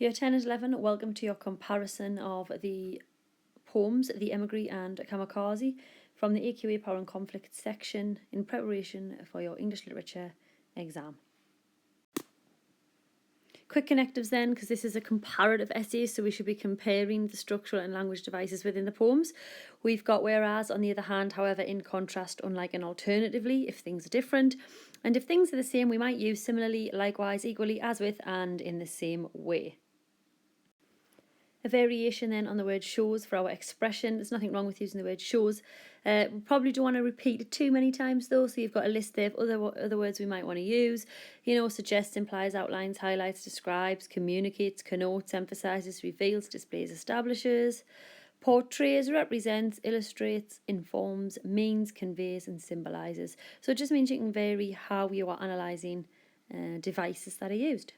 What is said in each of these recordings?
Year 10 and 11, welcome to your comparison of the poems, the Emigree and Kamikaze, from the AQA Power and Conflict section in preparation for your English Literature exam. Quick connectives then, because this is a comparative essay, so we should be comparing the structural and language devices within the poems. We've got whereas, on the other hand, however, in contrast, unlike, and alternatively, if things are different. And if things are the same, we might use similarly, likewise, equally, as with, and in the same way. A variation then on the word shows for our expression. There's nothing wrong with using the word shows. We probably don't want to repeat it too many times though, so you've got a list there of other words we might want to use. Suggests, implies, outlines, highlights, describes, communicates, connotes, emphasises, reveals, displays, establishes, portrays, represents, illustrates, informs, means, conveys and symbolises. So it just means you can vary how you are analysing devices that are used.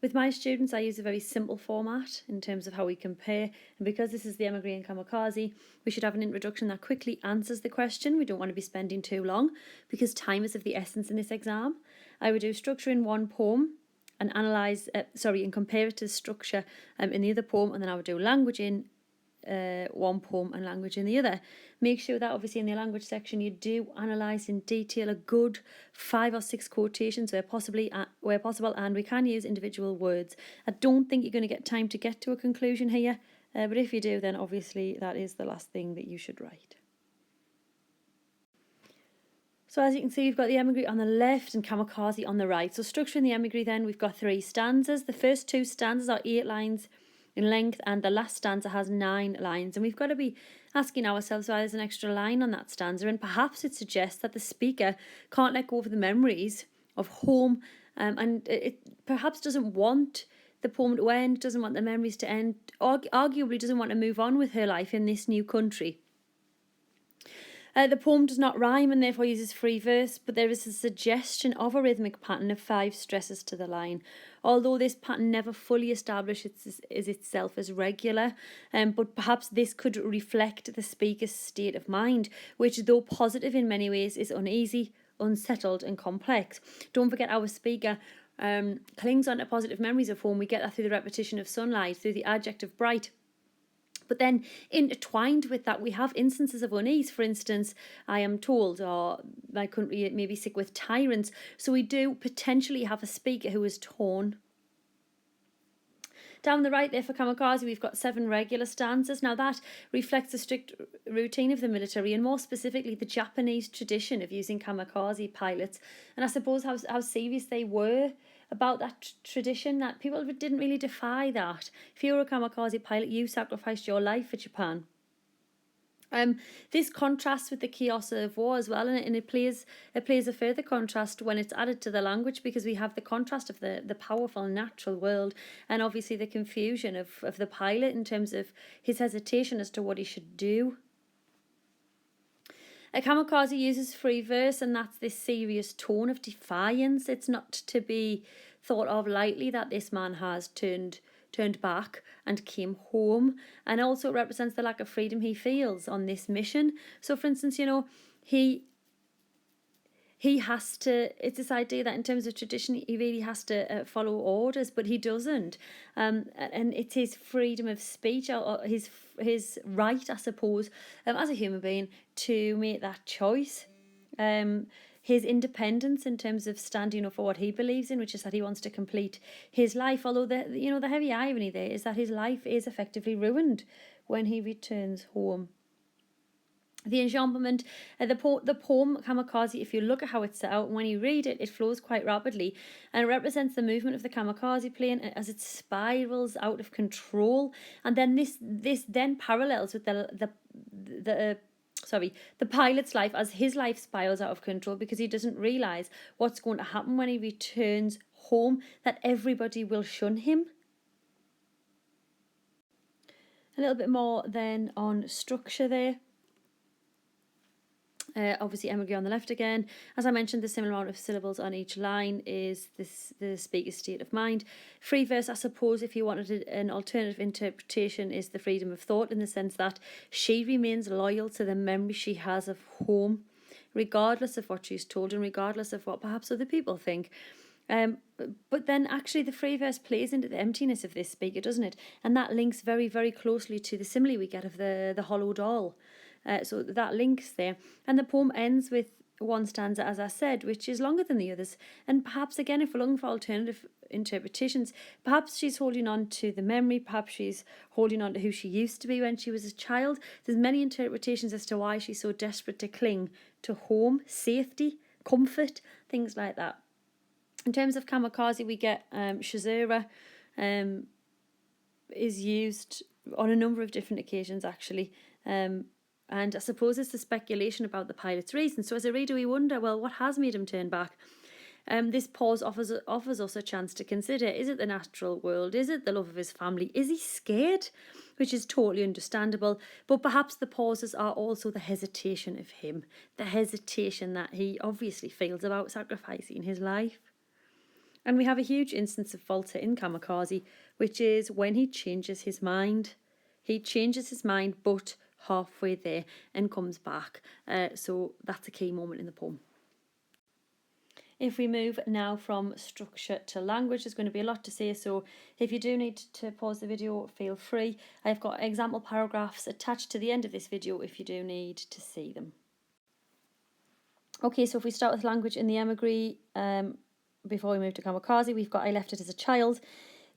With my students, I use a very simple format in terms of how we compare, and because this is the Emigree and Kamikaze, we should have an introduction that quickly answers the question. We don't want to be spending too long because time is of the essence in this exam. I would do structure in one poem and and compare it to the structure in the other poem, and then I would do language in one poem and language in the other. Make sure that obviously in the language section you do analyse in detail a good 5 or 6 quotations where possible, and we can use individual words. I don't think you're going to get time to get to a conclusion here, but if you do, then obviously that is the last thing that you should write. So as you can see, we've got the Emigree on the left and Kamikaze on the right. So structure in the Emigree then, we've got 3 stanzas. The first 2 stanzas are 8 lines in length, and the last stanza has 9 lines, and we've got to be asking ourselves why there's an extra line on that stanza, and perhaps it suggests that the speaker can't let go of the memories of home, and it perhaps doesn't want the poem to end, doesn't want the memories to end, arguably doesn't want to move on with her life in this new country. The poem does not rhyme and therefore uses free verse, but there is a suggestion of a rhythmic pattern of 5 stresses to the line. Although this pattern never fully establishes itself as regular, but perhaps this could reflect the speaker's state of mind, which, though positive in many ways, is uneasy, unsettled and complex. Don't forget, our speaker clings on to positive memories of home. We get that through the repetition of sunlight, through the adjective bright. But then intertwined with that, we have instances of unease. For instance, I am told, or my country may be sick with tyrants. So we do potentially have a speaker who is torn. Down the right there for Kamikaze, we've got 7 regular stanzas. Now that reflects the strict routine of the military, and more specifically the Japanese tradition of using kamikaze pilots. And I suppose how serious they were about that tradition, that people didn't really defy that. If you were a kamikaze pilot, you sacrificed your life for Japan. This contrasts with the chaos of war as well, and it plays a further contrast when it's added to the language, because we have the contrast of the powerful natural world and obviously the confusion of the pilot in terms of his hesitation as to what he should do. A kamikaze uses free verse, and that's this serious tone of defiance. It's not to be thought of lightly that this man has turned back and came home, and also represents the lack of freedom he feels on this mission. So for instance, he has to, it's this idea that in terms of tradition he really has to follow orders, but he doesn't, and it's his freedom of speech, or his right, I suppose, as a human being, to make that choice. His independence in terms of standing up for what he believes in, which is that he wants to complete his life. Although the heavy irony there is that his life is effectively ruined when he returns home. The enjambment, the poem Kamikaze, if you look at how it's set out, and when you read it, it flows quite rapidly, and it represents the movement of the kamikaze plane as it spirals out of control. And then this then parallels with the pilot's life as his life spirals out of control, because he doesn't realise what's going to happen when he returns home, that everybody will shun him. A little bit more then on structure there. Obviously Emigree on the left again. As I mentioned, the similar amount of syllables on each line is the speaker's state of mind. Free verse, I suppose, if you wanted an alternative interpretation, is the freedom of thought, in the sense that she remains loyal to the memory she has of home, regardless of what she's told and regardless of what perhaps other people think. But then actually the free verse plays into the emptiness of this speaker, doesn't it? And that links very, very closely to the simile we get of the hollow doll. So that links there. And the poem ends with one stanza, as I said, which is longer than the others. And perhaps, again, if we're looking for alternative interpretations, perhaps she's holding on to the memory, perhaps she's holding on to who she used to be when she was a child. There's many interpretations as to why she's so desperate to cling to home, safety, comfort, things like that. In terms of kamikaze, we get Shazura is used on a number of different occasions, actually. And I suppose it's the speculation about the pilot's reason. So as a reader, we wonder, well, what has made him turn back? This pause offers us a chance to consider, is it the natural world? Is it the love of his family? Is he scared? Which is totally understandable. But perhaps the pauses are also the hesitation of him, the hesitation that he obviously feels about sacrificing his life. And we have a huge instance of Volta in Kamikaze, which is when he changes his mind. He changes his mind, but halfway there and comes back. So that's a key moment in the poem. If we move now from structure to language, there's going to be a lot to say, so if you do need to pause the video, feel free. I've got example paragraphs attached to the end of this video if you do need to see them. Okay, so if we start with language in the Emigree, before we move to Kamikaze, we've got I left it as a child.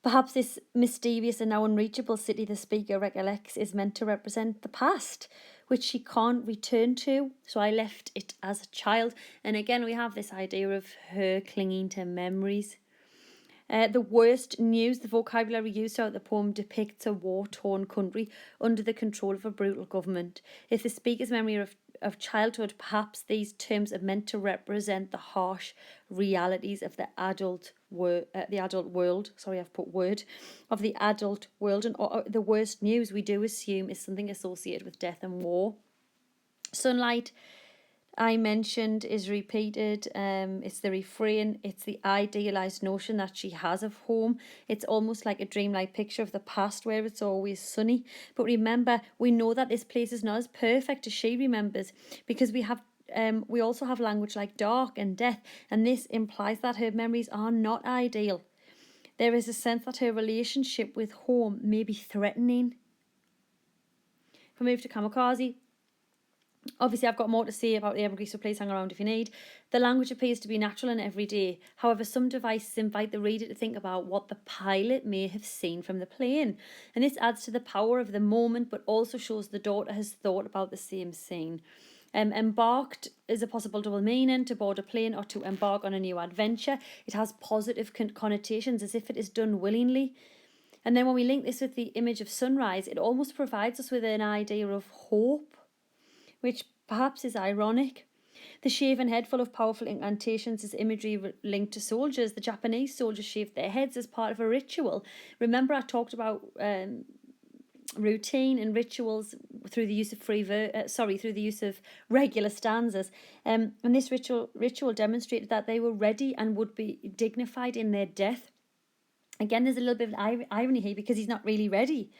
Perhaps this mysterious and now unreachable city the speaker recollects is meant to represent the past, which she can't return to. So I left it as a child. And again, we have this idea of her clinging to memories. The worst news, the vocabulary used throughout the poem depicts a war-torn country under the control of a brutal government. If the speaker's memory of childhood, perhaps these terms are meant to represent the harsh realities of the adult world. Sorry, I've put word of the adult world, and the worst news we do assume is something associated with death and war. Sunlight, I mentioned, is repeated. It's the refrain. It's the idealized notion that she has of home. It's almost like a dreamlike picture of the past where it's always sunny. But remember, we know that this place is not as perfect as she remembers, because we also have language like dark and death, and this implies that her memories are not ideal. There is a sense that her relationship with home may be threatening. If we move to Kamikaze, obviously, I've got more to say about the Emigree, so please hang around if you need. The language appears to be natural and everyday. However, some devices invite the reader to think about what the pilot may have seen from the plane. And this adds to the power of the moment, but also shows the daughter has thought about the same scene. Embarked is a possible double meaning, to board a plane or to embark on a new adventure. It has positive connotations, as if it is done willingly. And then when we link this with the image of sunrise, it almost provides us with an idea of hope, which perhaps is ironic. The shaven head, full of powerful incantations, is imagery linked to soldiers. The Japanese soldiers shaved their heads as part of a ritual. Remember, I talked about routine and rituals through the use of through the use of regular stanzas. And this ritual demonstrated that they were ready and would be dignified in their death. Again, there's a little bit of irony here, because he's not really ready.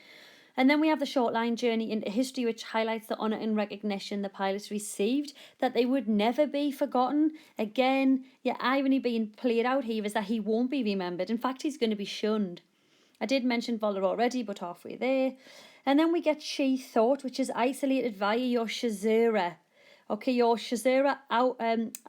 And then we have the short line journey into history, which highlights the honour and recognition the pilots received, that they would never be forgotten. Again, irony being played out here is that he won't be remembered. In fact, he's going to be shunned. I did mention Volta already, but halfway there. And then we get she thought, which is isolated via your Shazura. Okay, your Shazura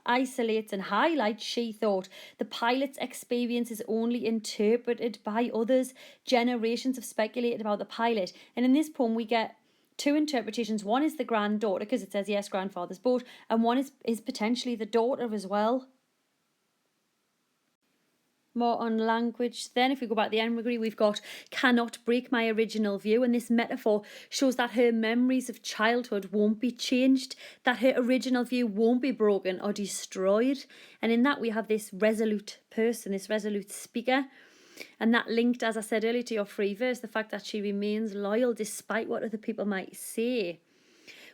isolates and highlights she thought. The pilot's experience is only interpreted by others. Generations have speculated about the pilot. And in this poem, we get two interpretations. One is the granddaughter, because it says, yes, grandfather's boat. And one is potentially the daughter as well. More on language then. If we go back to the Emigree, we've got cannot break my original view, and this metaphor shows that her memories of childhood won't be changed, that her original view won't be broken or destroyed. And in that we have this resolute person, this resolute speaker, and that linked, as I said earlier, to your free verse, the fact that she remains loyal despite what other people might say.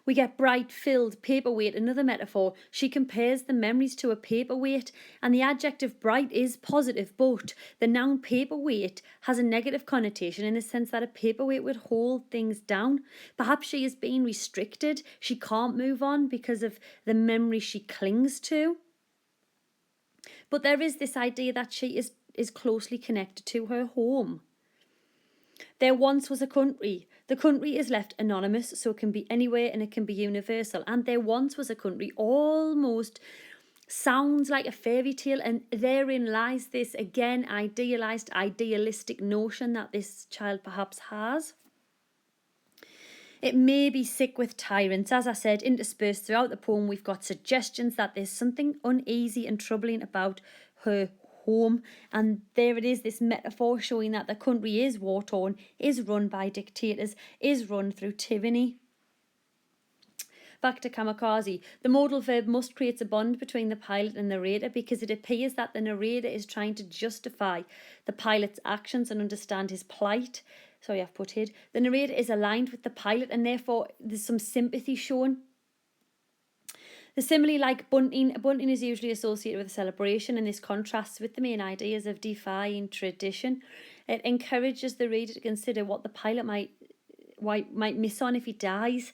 We get bright, filled, paperweight, another metaphor. She compares the memories to a paperweight, and the adjective bright is positive, but the noun paperweight has a negative connotation in the sense that a paperweight would hold things down. Perhaps she is being restricted. She can't move on because of the memory she clings to. But there is this idea that she is closely connected to her home. There once was a country. The country is left anonymous, so it can be anywhere and it can be universal. And there once was a country almost sounds like a fairy tale, and therein lies this, again, idealistic notion that this child perhaps has. It may be sick with tyrants. As I said, interspersed throughout the poem, we've got suggestions that there's something uneasy and troubling about her home. And there it is, this metaphor showing that the country is war-torn, is run by dictators, is run through tyranny. Back to Kamikaze. The modal verb must create a bond between the pilot and narrator, because it appears that the narrator is trying to justify the pilot's actions and understand his plight. Sorry, I've put it. The narrator is aligned with the pilot, and therefore there's some sympathy shown. The simile, like bunting is usually associated with a celebration, and this contrasts with the main ideas of defying tradition. It encourages the reader to consider what the pilot might miss on if he dies.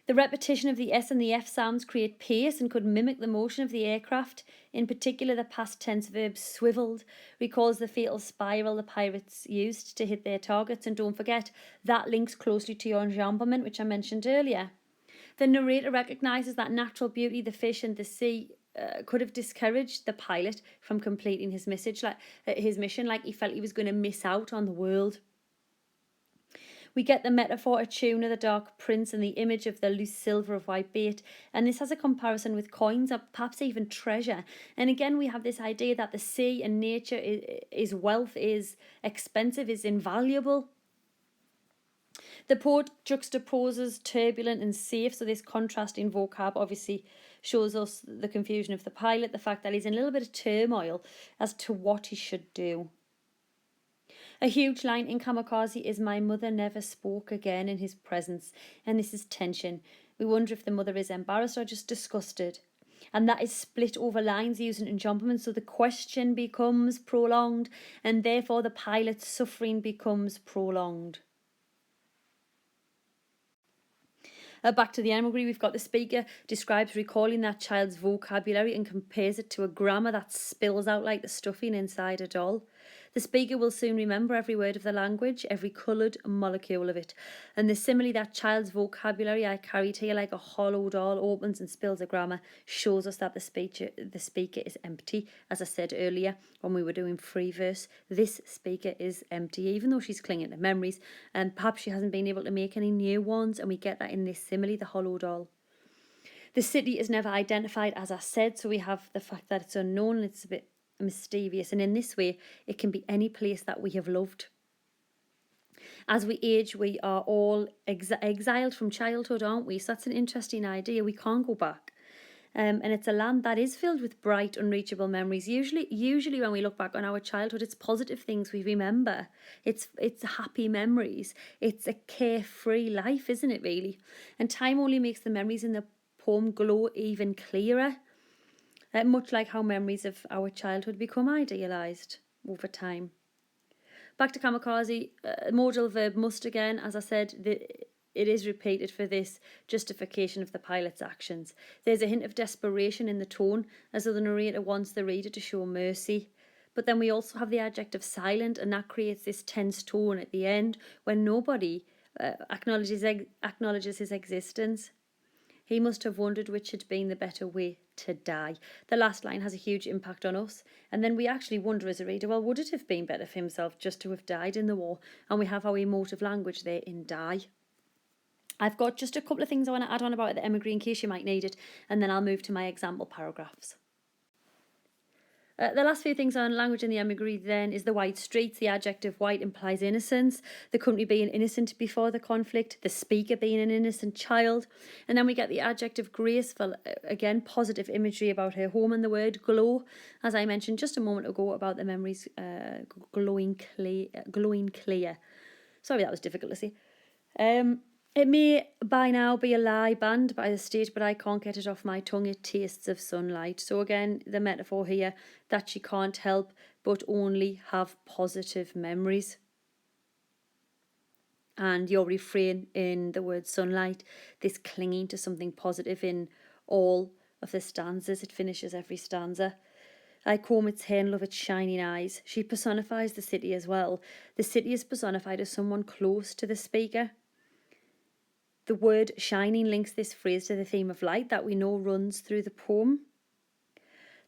The repetition of the S and the F sounds create pace and could mimic the motion of the aircraft. In particular, the past tense verb swiveled recalls the fatal spiral the pirates used to hit their targets. And don't forget, that links closely to your enjambment, which I mentioned earlier. The narrator recognises that natural beauty, the fish and the sea, could have discouraged the pilot from completing his mission, like he felt he was going to miss out on the world. We get the metaphor, a tune of the dark prince, and the image of the loose silver of white bait. And this has a comparison with coins, or perhaps even treasure. And again, we have this idea that the sea and nature is wealth, is expensive, is invaluable. The poet juxtaposes turbulent and safe, so this contrasting vocab obviously shows us the confusion of the pilot, the fact that he's in a little bit of turmoil as to what he should do. A huge line in Kamikaze is, "My mother never spoke again in his presence," and this is tension. We wonder if the mother is embarrassed or just disgusted. And that is split over lines using enjambment, so the question becomes prolonged, and therefore the pilot's suffering becomes prolonged. Back to the Emigree, we've got the speaker describes recalling that child's vocabulary and compares it to a grammar that spills out like the stuffing inside a doll. The speaker will soon remember every word of the language, every coloured molecule of it. And the simile, that child's vocabulary I carried here like a hollow doll opens and spills a grammar, shows us that the speaker is empty. As I said earlier when we were doing free verse, this speaker is empty, even though she's clinging to memories, and perhaps she hasn't been able to make any new ones, and we get that in this simile, the hollow doll. The city is never identified, as I said, so we have the fact that it's unknown and it's a bit mysterious, and in this way it can be any place that we have loved. As we age, we are all exiled from childhood, aren't we? So that's an interesting idea. We can't go back. And it's a land that is filled with bright, unreachable memories. Usually when we look back on our childhood, it's positive things we remember. It's happy memories. It's a carefree life, isn't it, really? And time only makes the memories in the poem glow even clearer. Much like how memories of our childhood become idealised over time. Back to Kamikaze, modal verb must again, as I said, it is repeated for this justification of the pilot's actions. There's a hint of desperation in the tone, as though the narrator wants the reader to show mercy. But then we also have the adjective silent, and that creates this tense tone at the end when nobody acknowledges his existence. He must have wondered which had been the better way to die. The last line has a huge impact on us. And then we actually wonder as a reader, well, would it have been better for himself just to have died in the war? And we have our emotive language there in die. I've got just a couple of things I want to add on about the Emigree in case you might need it, and then I'll move to my example paragraphs. The last few things on language in the Emigree then is the white streets. The adjective white implies innocence, the country being innocent before the conflict, the speaker being an innocent child. And then we get the adjective graceful, again, positive imagery about her home, and the word glow, as I mentioned just a moment ago about the memories glowing clear. Sorry, that was difficult to say. It may by now be a lie banned by the state, but I can't get it off my tongue. It tastes of sunlight. So again, the metaphor here that she can't help but only have positive memories. And your refrain in the word sunlight, this clinging to something positive in all of the stanzas. It finishes every stanza. I comb its hair and love its shining eyes. She personifies the city as well. The city is personified as someone close to the speaker. The word shining links this phrase to the theme of light that we know runs through the poem.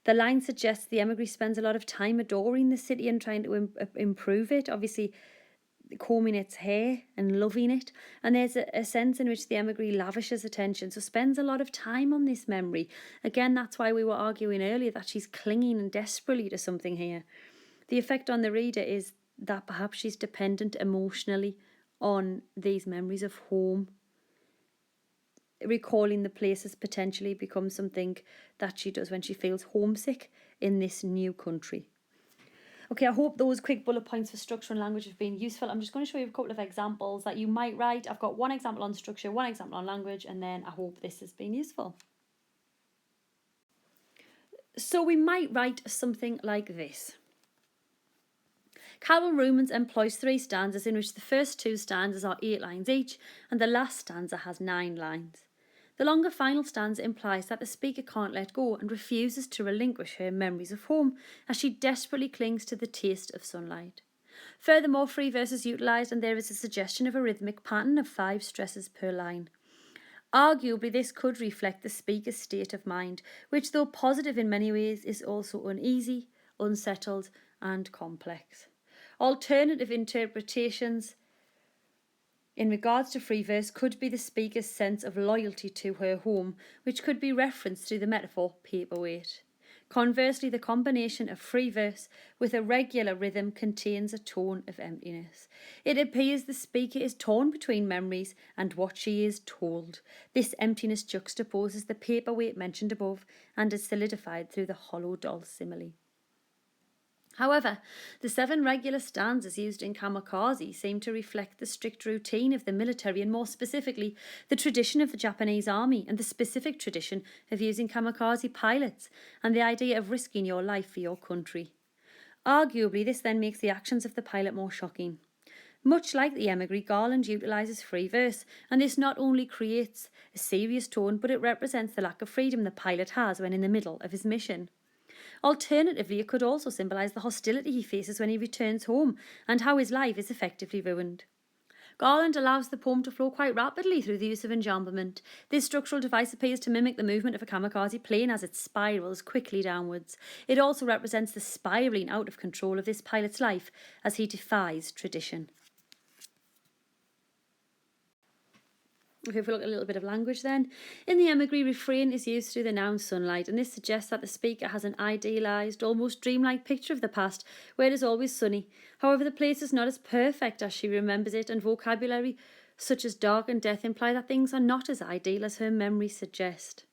The line suggests the emigree spends a lot of time adoring the city and trying to improve it, obviously combing its hair and loving it. And there's a sense in which the emigree lavishes attention, so spends a lot of time on this memory. Again, that's why we were arguing earlier that she's clinging and desperately to something here. The effect on the reader is that perhaps she's dependent emotionally on these memories of home. Recalling the place has potentially become something that she does when she feels homesick in this new country. Okay, I hope those quick bullet points for structure and language have been useful. I'm just going to show you a couple of examples that you might write. I've got one example on structure, one example on language, and then I hope this has been useful. So we might write something like this. Calvin Rumans employs 3 stanzas in which the first 2 stanzas are 8 lines each and the last stanza has 9 lines. The longer final stanza implies that the speaker can't let go and refuses to relinquish her memories of home as she desperately clings to the taste of sunlight. Furthermore, free verse is utilised and there is a suggestion of a rhythmic pattern of 5 stresses per line. Arguably, this could reflect the speaker's state of mind, which, though positive in many ways, is also uneasy, unsettled, and complex. Alternative interpretations in regards to free verse could be the speaker's sense of loyalty to her home, which could be referenced through the metaphor paperweight. Conversely, the combination of free verse with a regular rhythm contains a tone of emptiness. It appears the speaker is torn between memories and what she is told. This emptiness juxtaposes the paperweight mentioned above and is solidified through the hollow doll simile. However, the 7 regular stanzas used in Kamikaze seem to reflect the strict routine of the military and more specifically the tradition of the Japanese army and the specific tradition of using kamikaze pilots and the idea of risking your life for your country. Arguably, this then makes the actions of the pilot more shocking. Much like the Emigree, Garland utilises free verse, and this not only creates a serious tone, but it represents the lack of freedom the pilot has when in the middle of his mission. Alternatively, it could also symbolise the hostility he faces when he returns home and how his life is effectively ruined. Garland allows the poem to flow quite rapidly through the use of enjambment. This structural device appears to mimic the movement of a kamikaze plane as it spirals quickly downwards. It also represents the spiralling out of control of this pilot's life as he defies tradition. Okay, if we look at a little bit of language then. In the Emigree, refrain is used through the noun sunlight, and this suggests that the speaker has an idealised, almost dreamlike picture of the past, where it is always sunny. However, the place is not as perfect as she remembers it, and vocabulary such as dark and death imply that things are not as ideal as her memories suggest.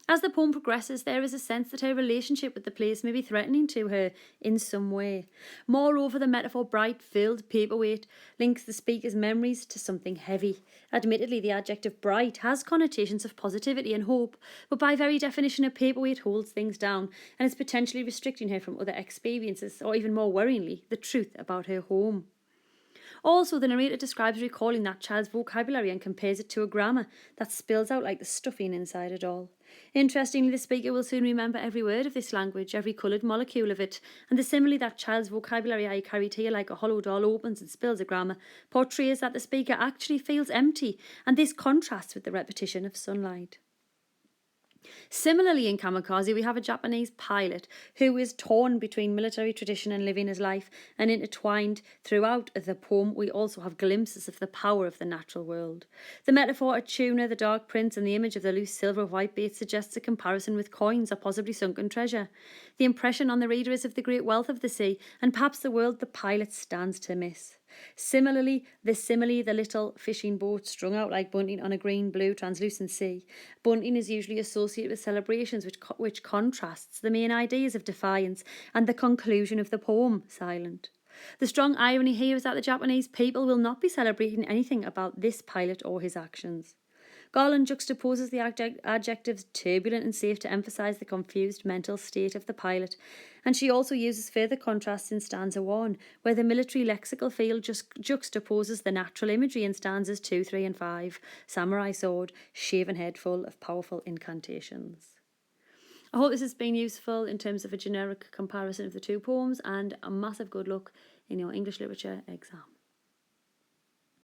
As the poem progresses, there is a sense that her relationship with the place may be threatening to her in some way. Moreover, the metaphor bright, filled paperweight links the speaker's memories to something heavy. Admittedly, the adjective bright has connotations of positivity and hope, but by very definition, a paperweight holds things down and is potentially restricting her from other experiences, or even more worryingly, the truth about her home. Also, the narrator describes recalling that child's vocabulary and compares it to a grammar that spills out like the stuffing inside a doll. Interestingly, the speaker will soon remember every word of this language, every coloured molecule of it, and the simile that child's vocabulary I carried here like a hollow doll opens and spills a grammar portrays that the speaker actually feels empty, and this contrasts with the repetition of sunlight. Similarly, in Kamikaze, we have a Japanese pilot who is torn between military tradition and living his life, and intertwined throughout the poem we also have glimpses of the power of the natural world. The metaphor, a tuna, the dark prince, and the image of the loose silver of whitebait suggests a comparison with coins or possibly sunken treasure. The impression on the reader is of the great wealth of the sea, and perhaps the world the pilot stands to miss. Similarly, the simile, the little fishing boat strung out like bunting on a green-blue translucent sea. Bunting is usually associated with celebrations, which contrasts the main ideas of defiance and the conclusion of the poem, silent. The strong irony here is that the Japanese people will not be celebrating anything about this pilot or his actions. Garland juxtaposes the adjectives turbulent and safe to emphasise the confused mental state of the pilot, and she also uses further contrasts in stanza 1, where the military lexical field juxtaposes the natural imagery in stanzas 2, 3 and 5, samurai sword, shaven head full of powerful incantations. I hope this has been useful in terms of a generic comparison of the two poems, and a massive good luck in your English literature exam.